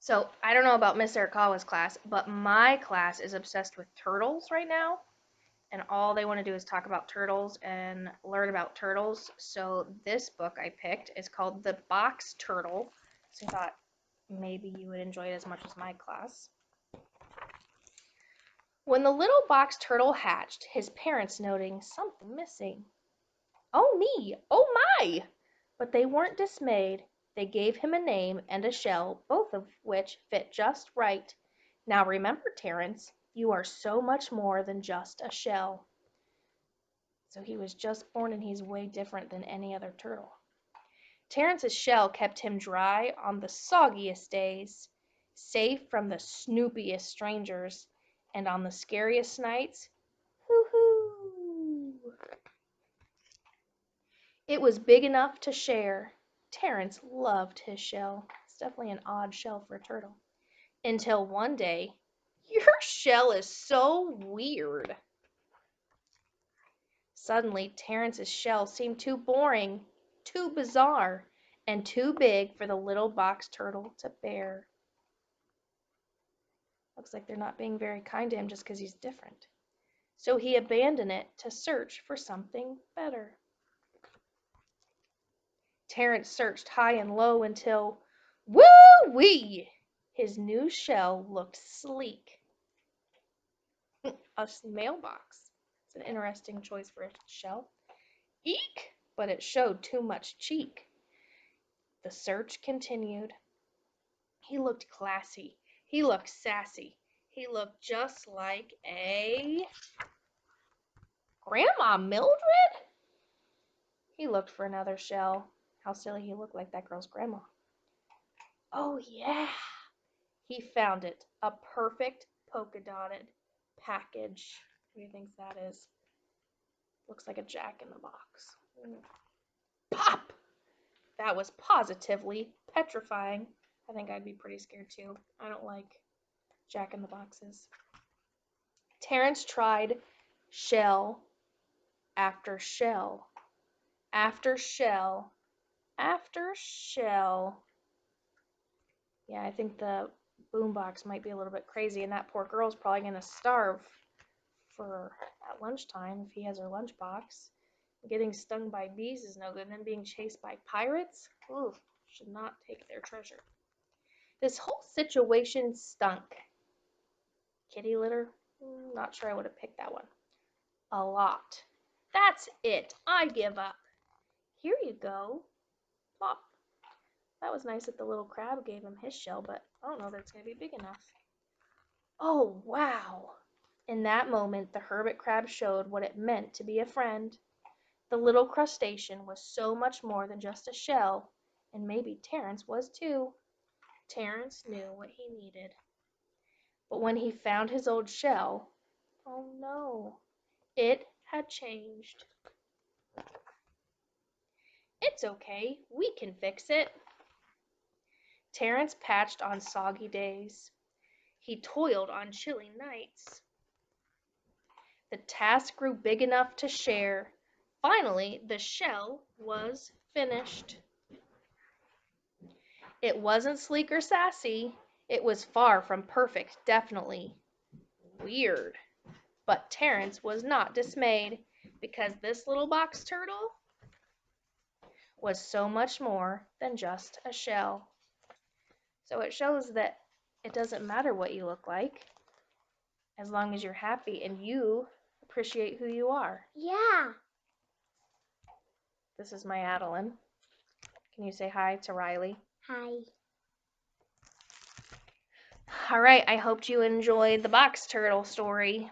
So I don't know about Miss Arakawa's class, but my class is obsessed with turtles right now. And all they want to do is talk about turtles and learn about turtles. So this book I picked is called The Box Turtle. So I thought maybe you would enjoy it as much as my class. When the little box turtle hatched, his parents noting something missing. "Oh me! Oh my!" But they weren't dismayed. They gave him a name and a shell, both of which fit just right. "Now remember, Terence, you are so much more than just a shell." So he was just born and he's way different than any other turtle. Terence's shell kept him dry on the soggiest days, safe from the snoopiest strangers, and on the scariest nights, hoo-hoo! It was big enough to share. Terence loved his shell. It's definitely an odd shell for a turtle. Until one day, "Your shell is so weird." Suddenly, Terence's shell seemed too boring, too bizarre, and too big for the little box turtle to bear. Looks like they're not being very kind to him just because he's different. So he abandoned it to search for something better. Terence searched high and low until, woo-wee! His new shell looked sleek. A mailbox. It's an interesting choice for a shell. Eek! But it showed too much cheek. The search continued. He looked classy. He looked sassy. He looked just like a Grandma Mildred? He looked for another shell. How silly he looked like that girl's grandma. Oh yeah! He found it. A perfect polka dotted package. What do you think that is? Looks like a Jack in the Box. Pop! That was positively petrifying. I think I'd be pretty scared too. I don't like Jack in the Boxes. Terence tried shell after shell after shell after shell. Yeah, I think the boombox might be a little bit crazy, and that poor girl's probably going to starve for at lunchtime if he has her lunchbox. Getting stung by bees is no good, and then being chased by pirates? Ooh, should not take their treasure. This whole situation stunk. Kitty litter? Not sure I would have picked that one. A lot. That's it. I give up. Here you go. Plop. That was nice that the little crab gave him his shell, but I don't know that it's going to be big enough. Oh, wow. In that moment, the hermit crab showed what it meant to be a friend. The little crustacean was so much more than just a shell, and maybe Terence was too. Terence knew what he needed. But when he found his old shell, oh no, it had changed. "It's okay, we can fix it." Terence patched on soggy days. He toiled on chilly nights. The task grew big enough to share. Finally, the shell was finished. It wasn't sleek or sassy. It was far from perfect, definitely. Weird. But Terence was not dismayed, because this little box turtle was so much more than just a shell. So it shows that it doesn't matter what you look like, as long as you're happy and you appreciate who you are. Yeah. This is my Adeline. Can you say hi to Rilee? Hi. All right, I hoped you enjoyed the box turtle story.